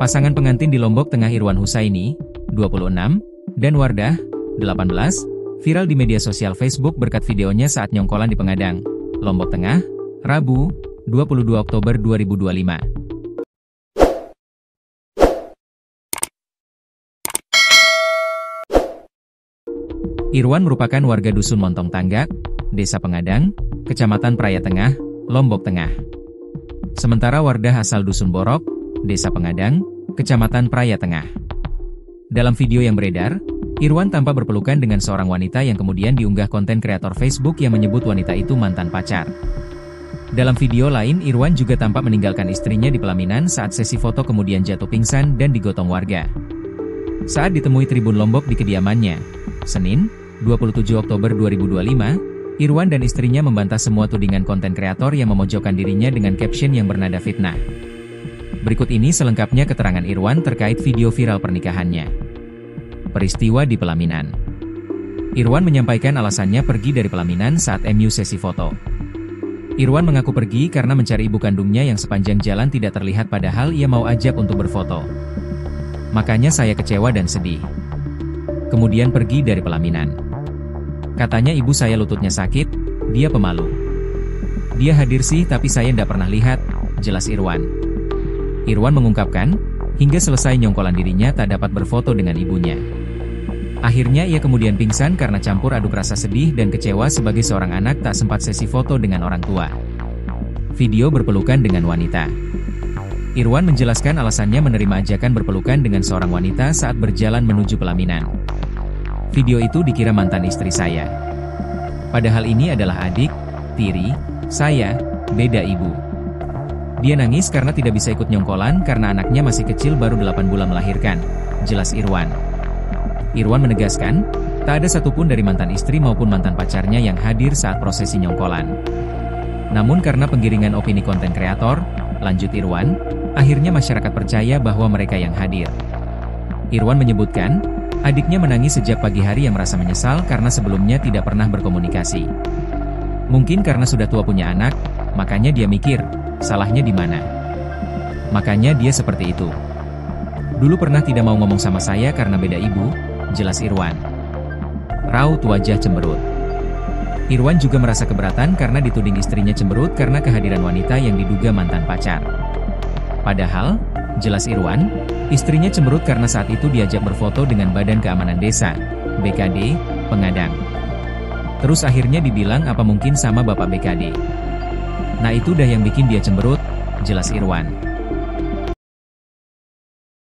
Pasangan pengantin di Lombok Tengah Irwan Husaini, 26, dan Wardah, 18, viral di media sosial Facebook berkat videonya saat nyongkolan di Pengadang, Lombok Tengah, Rabu, 22 Oktober 2025. Irwan merupakan warga Dusun Montong Tanggak, Desa Pengadang, Kecamatan Praia Tengah, Lombok Tengah. Sementara Wardah asal Dusun Borok, Desa Pengadang, Kecamatan Praia Tengah. Dalam video yang beredar, Irwan tampak berpelukan dengan seorang wanita yang kemudian diunggah konten kreator Facebook yang menyebut wanita itu mantan pacar. Dalam video lain, Irwan juga tampak meninggalkan istrinya di pelaminan saat sesi foto kemudian jatuh pingsan dan digotong warga. Saat ditemui Tribun Lombok di kediamannya, Senin, 27 Oktober 2025, Irwan dan istrinya membantah semua tudingan konten kreator yang memojokkan dirinya dengan caption yang bernada fitnah. Berikut ini selengkapnya keterangan Irwan terkait video viral pernikahannya. Peristiwa di pelaminan. Irwan menyampaikan alasannya pergi dari pelaminan saat MU sesi foto. Irwan mengaku pergi karena mencari ibu kandungnya yang sepanjang jalan tidak terlihat padahal ia mau ajak untuk berfoto. Makanya saya kecewa dan sedih. Kemudian pergi dari pelaminan. Katanya ibu saya lututnya sakit, dia pemalu. Dia hadir sih tapi saya ndak pernah lihat, jelas Irwan. Irwan mengungkapkan, hingga selesai nyongkolan dirinya tak dapat berfoto dengan ibunya. Akhirnya ia kemudian pingsan karena campur aduk rasa sedih dan kecewa sebagai seorang anak tak sempat sesi foto dengan orang tua. Video berpelukan dengan wanita. Irwan menjelaskan alasannya menerima ajakan berpelukan dengan seorang wanita saat berjalan menuju pelaminan. Video itu dikira mantan istri saya. Padahal ini adalah adik, tiri, saya, beda ibu. Dia nangis karena tidak bisa ikut nyongkolan karena anaknya masih kecil baru 8 bulan melahirkan, jelas Irwan. Irwan menegaskan, tak ada satupun dari mantan istri maupun mantan pacarnya yang hadir saat prosesi nyongkolan. Namun karena penggiringan opini konten kreator, lanjut Irwan, akhirnya masyarakat percaya bahwa mereka yang hadir. Irwan menyebutkan, adiknya menangis sejak pagi hari yang merasa menyesal karena sebelumnya tidak pernah berkomunikasi. Mungkin karena sudah tua punya anak, makanya dia mikir, salahnya di mana? Makanya dia seperti itu. Dulu pernah tidak mau ngomong sama saya karena beda ibu, jelas Irwan. Raut wajah cemberut. Irwan juga merasa keberatan karena dituding istrinya cemberut karena kehadiran wanita yang diduga mantan pacar. Padahal, jelas Irwan, istrinya cemberut karena saat itu diajak berfoto dengan Badan Keamanan Desa, BKD, Pengadang. Terus akhirnya dibilang apa mungkin sama Bapak BKD. Nah itu dah yang bikin dia cemberut, jelas Irwan.